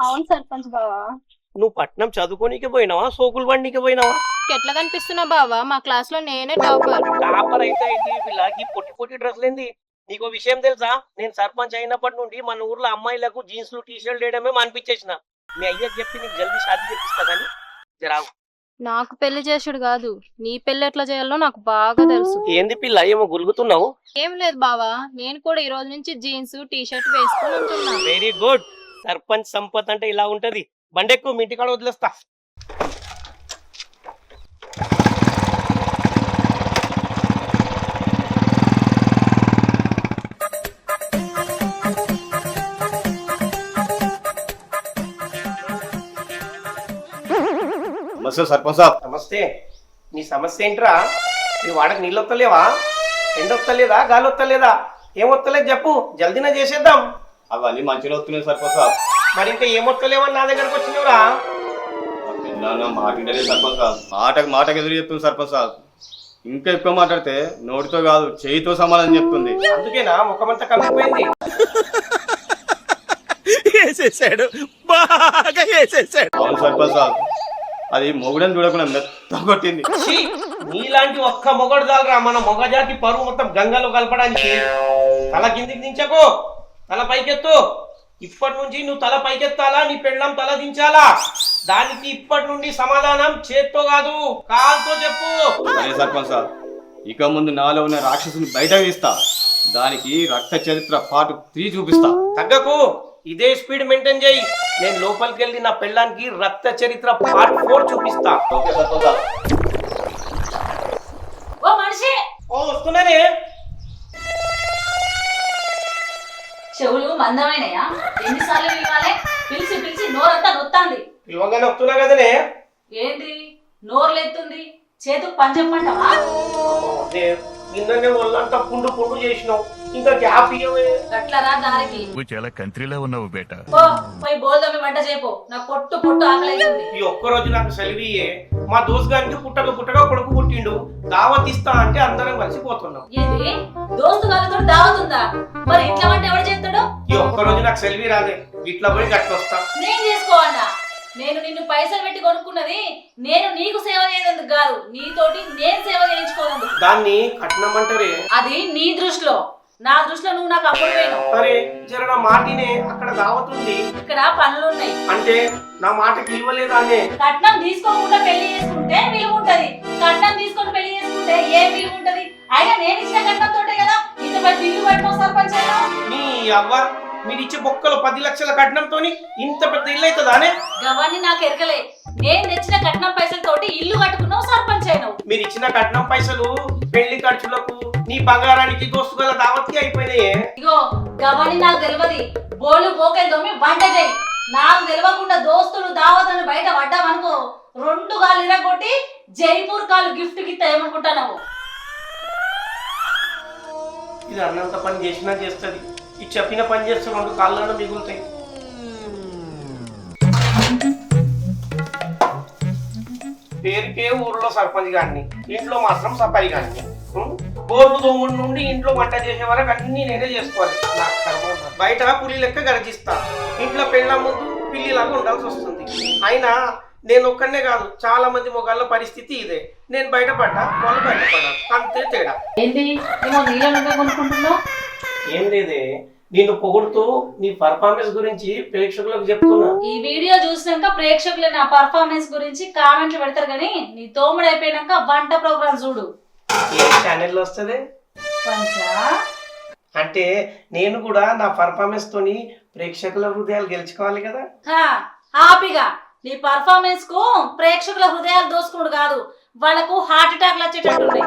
అవును సర్పంచ్ బావా. నువ్వు పట్నం చదువుకోనీకి పోయినావా సోకులు బండికి పోయినావా? ఎట్లా కనిపిస్తున్నా బావా? మా క్లాస్ లో నేనే టాపర్. టాపర్ అయితే ఏంటి పిల్లకి పొట్టి పొట్టి డ్రెస్సులేంది? నీకో విషయం తెలుసా? నేను సర్పంచ్ అయినప్పటి నుండి మన ఊర్లో అమ్మాయిలకు జీన్స్లు టీషర్ట్లు వేయడమే మానిపించేసిన. మీ అయ్యకి చెప్పి నీకు జల్దీ షాదీ చేపిస్తా కానీ జరావు. నాకు పెళ్లి చేసుడు కాదు, నీ పెళ్లి ఎట్లా చేయాలో నాకు బాగా తెలుసు. ఏంది పిల్ల ఏమో గులుగుతున్నావు? ఏం లేదు బావా, నేను కూడా ఈ రోజు నుంచి జీన్స్ టీ షర్ట్ వేసుకొని ఉంటున్నా. Very good. సర్పంచ్ సంపత్ అంటే ఇలా ఉంటది. బండెక్కు, మీ ఇంటికాడ వదిలేస్తా. నమస్తే సర్పంచ్ సాబ్. నమస్తే. నీ సమస్య ఏంట్రా? నీ వాడకు నీళ్ళు వస్తలేవా? ఎండ వస్తలేదా? గాలి వస్తలేదా? ఏం వస్తలేదు చెప్పు, జల్దీనా చేసేద్దాం. అవన్నీ మంచిగా వస్తున్నాయి సర్పంచ్ సాబ్. మరి ఇంకా ఏం వస్తలేవని నా దగ్గరకు వచ్చినవురా? మాట వింటలేదు సర్పంచ్ సాబ్. మాటకు ఎదురు చెప్తుంది సర్పంచ్ సాబ్. ఇంకా ఎక్కువ మాట్లాడితే నోటితో కాదు చేయితో సమాధానం చెప్తుంది. అందుకేనా ముఖమంతా కమ్మిపోయింది? వేసేసాడు, బాగా వేసేసాడు. అవును సర్పంచ్ సాబ్, అది మొగుడని చూడకుండా మెత్త కొట్టింది. ఛీ, నీలాంటి ఒక్క మొగడు చాలరా మన మొగజాతి పరువు మొత్తం గంగలో కలపడానికి. తల కిందికి దించకు, తల పైకెత్తు. ఇప్పటి నుంచి నువ్వు తల పైకెత్తాలా, నీ పెళ్ళం తల దించాలా? దానికి ఇప్పటి నుండి సమాధానం చేత్తో కాదు కాల్తో చెప్పు. అదే సర్పంచ్ సాబ్, ఇక ముందు నాలో ఉన్న రాక్షసుని బయటకు తీస్తా. దానికి రక్త చరిత్ర పార్ట్ 3 చూపిస్తా. తగ్గకు, ఇదే స్పీడ్ మెయింటైన్ చేయి. నేను లోపలికి వెళ్ళి నా పెళ్ళానికి రక్త చరిత్ర పార్ట్ 4 చూపిస్తా. ఓకే సర్పంచ్ సాబ్. ఓ మనిషి, ఓ వస్తున్నానే. చెవులు మందమైనయా? ఎన్నిసార్లు పిలవాలి? పిలిచి పిలిచి నోరంతా నొత్తాంది. పిలవగానే వస్తున్నా కదనే. ఏంది నోరులెత్తుంది? చేతుకు పంచమంటావా? నిన్ననే వాళ్ళంతా పుండు పుండు చేసినావు, ఇంకా గ్యాప్ ఇవ్వవే. గట్లరా దారికి నువ్వు చాలా కంట్రీలో ఉన్నావు బేటా. పో, పోయి బోల్దమ్మి వంట చేయపో. నా పొట్టు పొట్టు ఆకలైతుంది. ఈ ఒక్కరోజు నాకు సెలవియే. మా దోస్త్ గారికి పుట్టగా కొడుకు పుట్టిండు, దావత్ ఇస్తా అంటే అందరం కలిసిపోతున్నాం. ఏంది దోస్తు గారితో దావతుందా? మరి ఇట్లా వంట ఎవడు చేస్తాడు? ఈ ఒక్కరోజు నాకు సెలవి రాదే, ఇట్లా పోయి గట్ల వస్తా. నేను చేసుకోవన్నా? నేను నిన్ను పైసలు పెట్టి కొనుక్కున్నది నేను నీకు సేవ చేయదందుకు కాదు, నీతోటి నేను సేవ చేయించుకోనందుకు. దాన్ని కట్నం అంటారే. అది నీ దృష్టిలో, నా దృష్టిలో నువ్వు నాకు అప్పుడు పోయినావు. అరే జర నా మాటినే, అక్కడ దావత్ ఉంది. ఇక్కడ పనులున్నాయి అంటే నా మాటకి ఇవ్వలేదానే? కట్నం తీసుకోకుండా పెళ్లి చేసుకుంటే విలువ ఉంటది, కట్నం తీసుకొని పెళ్లి చేసుకుంటే ఏ విలువ ఉంటది? అయినా నేను ఇచ్చిన కట్నం తోటే కదా ఇంత పెద్ద ఇల్లు కట్టిన సర్పంచ్ అయినా. నీ అవ్వ, మీరు ఇచ్చే బొక్కలు 10 లక్షల కట్నంతోని ఇంత పెద్ద ఇల్లు అవుతుందానే? గవాన్ని నాకు ఎరకలే. నేను తెచ్చిన కట్నం పైసలతోటి ఇల్లు కట్టుకున్నావు, సర్పంచ్ అయినావు. మీరు ఇచ్చిన కట్నం పైసలు పెళ్లి ఖర్చులకు, నీ బంగారానికి, దోస్తుల దావత్కి అయిపోయినాయే. ఇగో గవాన్ని నాకు తెలియదు. బోళ్ళు పోకెళ్ళి దొమ్మి వంట చేయి. నాకు తెలియకుండా దోస్తులు దావతని బయట పడ్డామనుకో, 2 గాలు ఇరగొట్టి జైపూర్ కాలు గిఫ్ట్ గిత్త ఏమనుకుంటున్నావు? ఇది అన్నంత పని చేసినా చేస్తుంది, ఈ చెప్పిన పని చేస్తే 2 కాళ్ళను మిగులుతాయి. పేరుకే ఊర్లో సర్పంచ్ గారిని, ఇంట్లో మాత్రం సఫాయి గారిని. బోర్లు దోముడు నుండి ఇంట్లో వంట చేసే వరకు అన్ని నేనే చేసుకోవాలి. నాకు కర్మ. బయట పులి లెక్క గర్జిస్తా, ఇంట్లో పెళ్ళ ముందు పిల్లిలాగా ఉండాల్సి వస్తుంది. అయినా నేను ఒక్కనే కాదు, చాలా మంది మొగాళ్ళ పరిస్థితి ఇదే. నేను బయటపడ్డా, వాళ్ళు బయటపడ్డా, అంతే తేడా. ఏంటి ఏమో నీళ్ళ నువ్వే కొనుక్కుంటున్నావు? ఏం లేదే, నిన్ను పొగుడుతూ నీ పర్ఫార్మెన్స్ గురించి ప్రేక్షకులకు చెప్తున్నా. ఈ వీడియో చూసినాక ప్రేక్షకులు నా పర్ఫార్మెన్స్ గురించి కామెంట్లు పెడతారు, కానీ నీ తోముడు అయిపోయినాక వంట ప్రోగ్రామ్ చూడు. ఏ ఛానల్లో వస్తుంది? పంచా అంటే నేను కూడా నా పర్ఫార్మెన్స్ తోని ప్రేక్షకుల హృదయాలు గెలుచుకోవాలి కదా. హ్యాపీగా నీ పర్ఫార్మెన్స్ కు ప్రేక్షకుల హృదయాలు దోసుకున్నాడు కాదు, వాళ్ళకు హార్ట్ అటాక్లు వచ్చేటట్టున్నాయి.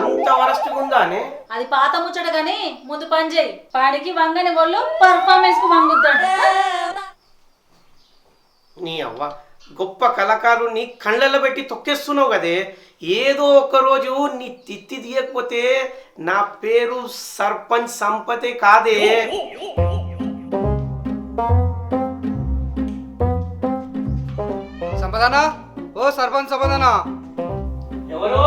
అంత వరస్ట్ ఉందానే? అది పాత ముచ్చట గాని ముందు పని చేయి. పాడికి వంగని వాళ్ళు పర్ఫార్మెన్స్ కు వంగుద్దంట. నీ అవ్వ, గొప్ప కళాకారుని కళ్ళల్లో పెట్టి తొక్కేస్తున్నావు కదే. ఏదో ఒక రోజు నీ తిత్తి తీయకపోతే నా పేరు సర్పంచ్ సంపతే కాదే. సంపదనా, ఓ సర్పంచ్ సంపదనా. ఎవరు?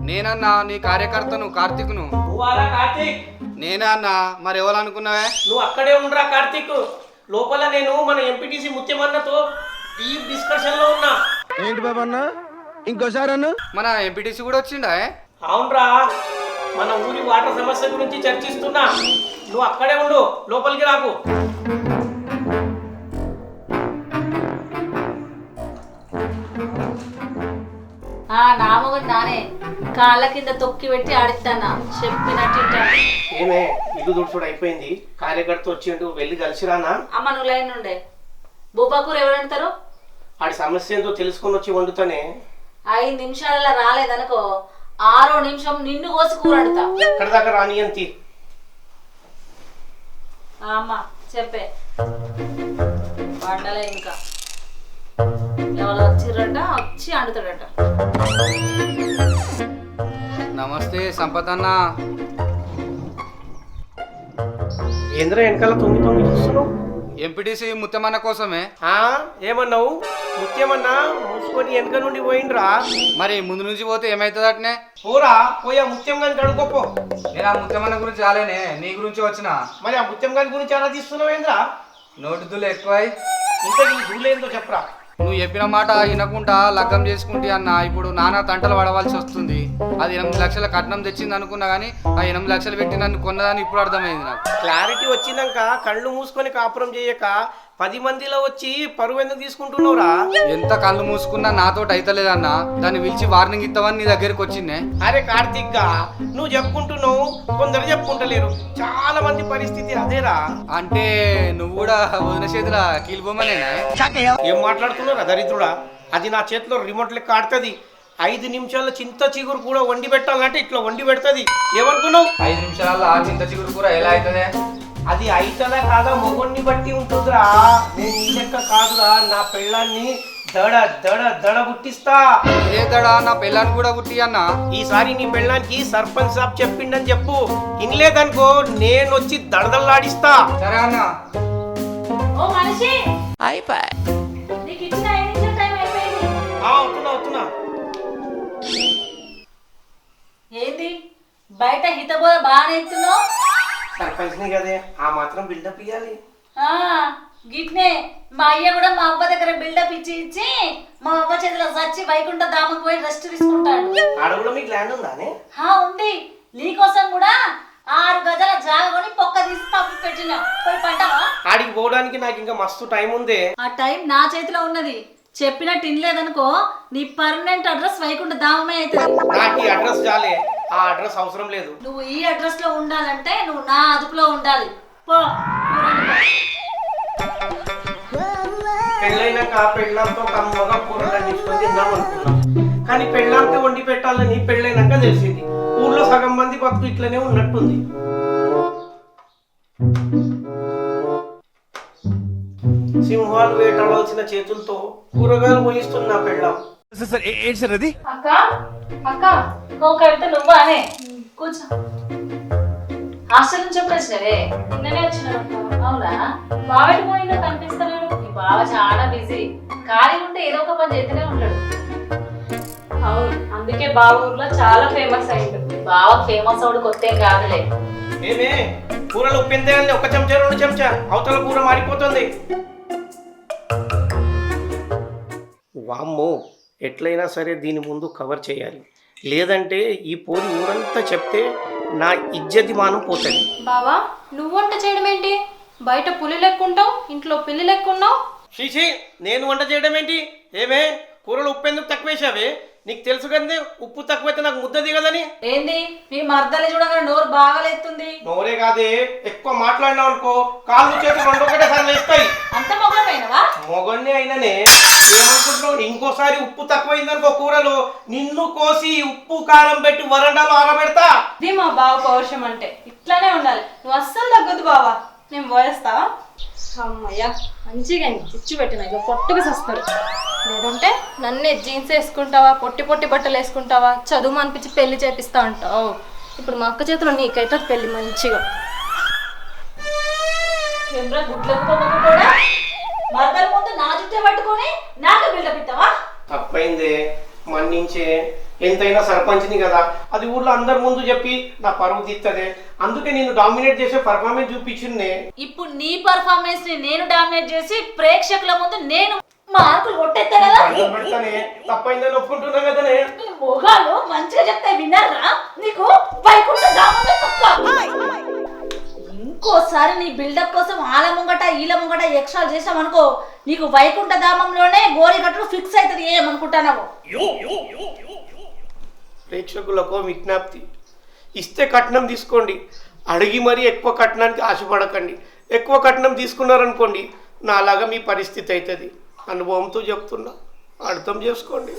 నేనన్నా నీ కార్యకర్తను కార్తీక్ను. నువ్వారా కార్తీక్? నేనే అన్నా, మరి ఎవరు అనుకున్నావే? నువ్వు అక్కడే ఉండరా కార్తీక్. లోపల నేను మన ఎంపీటీసీ ముత్యమన్నతో డీప్ డిస్కషన్ లో ఉన్నా. ఏంటి బాబన్న ఇంకోసారి అన్న మన ఎంపీటీసీ కూడా వచ్చిండా? అవునరా, మన ఊరి వాటర్ సమస్య గురించి చర్చిస్తున్నా. నువ్వు అక్కడే ఉండు, లోపలికి రాకు. నా మొగుడు నానే కాళ్ళ కింద తొక్కి పెట్టి ఆడిస్తానా చెప్పినట్టు వింటాను. ఏమే ఇల్లు దుడుచుడు అయిపోయింది, కార్యకర్త వచ్చిండు, వెళ్ళి కలిసిరానా? అమ్మ నువ్వు లైన్ ఉండే బొబ్బాకూర ఎవరు వండుతారు? ఆడి సమస్య ఏంటో తెలుసుకొని వచ్చి వండుతానే. 5 నిమిషాలలో రాలేదనుకో 6వ నిమిషం నిన్ను కోసి కూర వండుతా. ఇక్కడ దాకా రాని అంతి. అమ్మ చెప్పే వండలే ఇంకా ఎవరు వచ్చిర్రట వచ్చి వండుతాడట. నమస్తే సంపత్ అన్న. ఏంద్ర వెనకాల తొంగి తొంగి చూస్తున్నావు? ఎంపీటీసీ ముత్యమన్న కోసమే. ఏమన్నావు? ముత్యమన్నా మూసుకొని వెనక నుండి పోయిండ్రా. మరి ముందు నుంచి పోతే ఏమైతుంది అట్నే? పోరా, పోయా ముత్యం గాని కడుకోపో. నేను ఆ ముత్యమన్న గురించి రాలేనే, నీ గురించి వచ్చిన. మరి ఆ ముత్యం గాని గురించి ఎలా తీస్తున్నావు ఏంద్రా? నోటి దులు ఎక్కువై ఇంకా ఈ దూలేందో చెప్పరా. నువ్వు చెప్పిన మాట వినకుండా లగ్గం చేసుకుంటే అన్న ఇప్పుడు నానా తంటలు పడవలసి వస్తుంది. అది 8 లక్షల కట్నం తెచ్చింది అనుకున్నా కానీ ఆ 8 లక్షలు పెట్టి నన్ను కొన్నదని ఇప్పుడు అర్థమైంది నాకు. క్లారిటీ వచ్చినాక కళ్ళు మూసుకొని కాపురం చేయక 10 మందిలో వచ్చి పరువు ఎందుకు తీసుకుంటున్నావురా? ఎంత కళ్ళు మూసుకున్నా నాతోటి అయితలేదన్న. దాన్ని పిలిచి వార్నింగ్ ఇస్తావని నీ దగ్గరికి వచ్చిందే. అరే కార్తిక్ గా నువ్వు చెప్పుకుంటున్నావు, కొందరు చెప్పుకుంటలేరు. చాలా మంది పరిస్థితి అదేరా. అంటే నువ్వు కూడా వదిన చేతుల కీలుబొమ్మనేనా? ఏం మాట్లాడుతున్నారా దరిద్రుడా? అది నా చేతిలో రిమోట్ లెక్క ఆడుతుంది. 5 నిమిషాల్లో చింత చిగురు కూడా వండి పెట్టాలంటే ఇట్లా వండి పెడుతుంది. ఏమనుకున్నావు? 5 నిమిషాలలో ఆ చింత చిగురు కూర ఎలా అవుతుంది? అది అయితదా కాదా మొగొన్ని బట్టి ఉంటుందిరా. నేను ఈ లెక్క కాదురా, నా పెళ్ళాన్ని దడ దడ దడ గుట్టిస్తా. ఇదే తడా నా పెళ్ళాన్ని కూడా గుట్టి అన్న. ఈసారి నీ పెళ్ళానికి సర్పంచ్ సాబ్ చెప్పిండని చెప్పు. ఇన్లేదనుకో నేను వచ్చి దడదల్లాడిస్తా. సరే అన్న. ఓ మనిషి నీకు ఇచ్చిన 5 నిమిషాల టైం అయిపోయింది. అవుతున్నా. ఏంది బయట హితబోధ బాగానే ఎత్తున్నావు? సర్పంచ్ని కదే, ఆ మాత్రం బిల్డప్ ఇవ్వాలి. గిట్నే మా అయ్య కూడా మా అవ్వ దగ్గర బిల్డప్ ఇచ్చి మా అవ్వ చేతిలో చచ్చి వైకుంఠ ధామకు పోయి రెస్ట్ తీసుకుంటాడు. ఆడ కూడా మీకు ల్యాండ్ ఉందానే? ఉంది. నీకోసం కూడా 6 గజాల జాగ కొని పొక్క తీసి తప్పు పెట్టినా పోయి పంటావా? ఆడికి పోవడానికి నాకు ఇంకా మస్తు టైం ఉంది. ఆ టైం నా చేతిలో ఉన్నది. చెప్పినట్టు ఇనలేదనుకో నీ పర్మనెంట్ అడ్రస్ వైకుంఠ ధామమే అవుతుంది. నాకు ఈ అడ్రస్ చాలే, ఆ అడ్రస్ అవసరం లేదు. నువ్వు ఈ అడ్రస్ లో ఉండాలంటే నువ్వు నా అదుపులో ఉండాలి. పో పెళ్ళైనాక పెళ్ళంతో కమ్మగా కూరలు అందించుకొని తిందాం అనుకున్నాం. కానీ పెళ్ళంతో వండి పెట్టాలని పెళ్ళైనాక తెలిసింది. ఊర్లో సగం మంది బతుకు ఇట్లనే ఉన్నట్టుంది. సింహాలు వేటాడాల్సిన చేతులతో కూరగాయలు పోయిస్తున్నా పెళ్ళం. ఏంటి సార్ అది? అక్క అక్క కవిత నువ్వు అనే కూర్చో. హాస్టల్ నుంచి ఎప్పుడు వచ్చినవే? నిన్ననే వచ్చినాడు అక్క. అవునా? బావటి పోయిందో కనిపిస్తలేడు. నీ బావ చాలా బిజీ. ఖాళీ ఉంటే ఏదో ఒక పని చేస్తూనే ఉంటాడు. అవును, అందుకే బావ ఊర్లో చాలా ఫేమస్ అయిండు. బావ ఫేమస్ అవుడు కొత్త ఏం కాదులే. ఏమే కూరలు ఉప్పిందే అని 1 చెంచా 2 చెంచా అవతల కూర మారిపోతుంది. వామ్మో, ఎట్లయినా సరే దీని ముందు కవర్ చేయాలి. లేదంటే ఈ పోరి ఊరంతా చెప్తే నా ఇజ్జతి మానం పోతుంది. బావా నువ్వు వంట చేయడం ఏంటి? బయట పులి లెక్కుంటావు, ఇంట్లో పిల్లి లెక్కున్నావు. శ్రీషి, నేను వంట చేయడం ఏంటి? ఏమే కూరలు ఉప్పు ఎందుకు తక్కువ వేసావే? నీకు తెలుసు కదే ఉప్పు తక్కువైతే నాకు ముద్ద దిగదని. ఏంది మీ మర్దలు చూడగానే నోరు బాగా లేస్తుంది. నోరే కాదే, ఎక్కువ మాట్లాడినావు అనుకో కాళ్ళు చేతులు 2 ఒకటేసారి వేస్తాయి. అంత మొగమైనవా? మొగన్నే అయిననే. ఏమనుకుంటున్నావు? ఇంకోసారి ఉప్పు తక్కువైందనుకో కూరలో నిన్ను కోసి ఉప్పు కారం పెట్టి వరండాలో ఆరబెడతా. ఇది మా బావ పౌరుషం అంటే, ఇట్లానే ఉండాలి. నువ్వు అస్సలు తగ్గదు బావా. నేను పోయేస్తావా? అమ్మయ్యా మంచిగా ఇచ్చి పెట్టిన ఇక పొట్టుగా వస్తారు. లేదంటే నన్నే జీన్స్ వేసుకుంటావా, పొట్టి పొట్టి బట్టలు వేసుకుంటావా, చదువు అనిపించి పెళ్లి చేపిస్తా అంటావు. ఇప్పుడు మా అక్క చేతిలో నీకైతే పెళ్లి మంచిగా. కూడా మర్దల ముందు నా చుట్టే పట్టుకొని నాకు బిల్డప్ ఇస్తావా? తప్పైందే, మన్నించే. ఎంతైనా సర్పంచ్ని కదా, అది ఊర్లో అందరి ముందు చెప్పి నా పరువు తీస్తుంది. అందుకే నేను డామినేట్ చేసే పర్ఫార్మెన్స్ చూపించిందే. ఇప్పుడు నీ పర్ఫార్మెన్స్ ని నేను డామినేట్ చేసి ప్రేక్షకుల ముందు నేను మార్కులు కొట్టేస్తా కదా. పెడతానే, తప్పైందని ఒప్పుకుంటున్నా కదనే. నీ మొగాలు మంచిగా చెప్తే విన్నారా? నీకు వైకుంఠ ధామమే పక్క. ఇంకోసారి నీ బిల్డప్ కోసం ఆల ముంగట ఈల ముంగట ఎక్స్ట్రా చేసామనుకో, నీకు వైకుంఠ ధామంలోనే గోరిగట్టు ఫిక్స్ అవుతుంది. ఏమనుకుంటున్నావు? ప్రేక్షకులకు విజ్ఞప్తి, ఇస్తే కట్నం తీసుకోండి, అడిగి మరీ ఎక్కువ కట్నానికి ఆశపడకండి. ఎక్కువ కట్నం తీసుకున్నారనుకోండి, నాలాగా మీ పరిస్థితి అవుతుంది. అనుభవంతో చెప్తున్నా, అర్థం చేసుకోండి.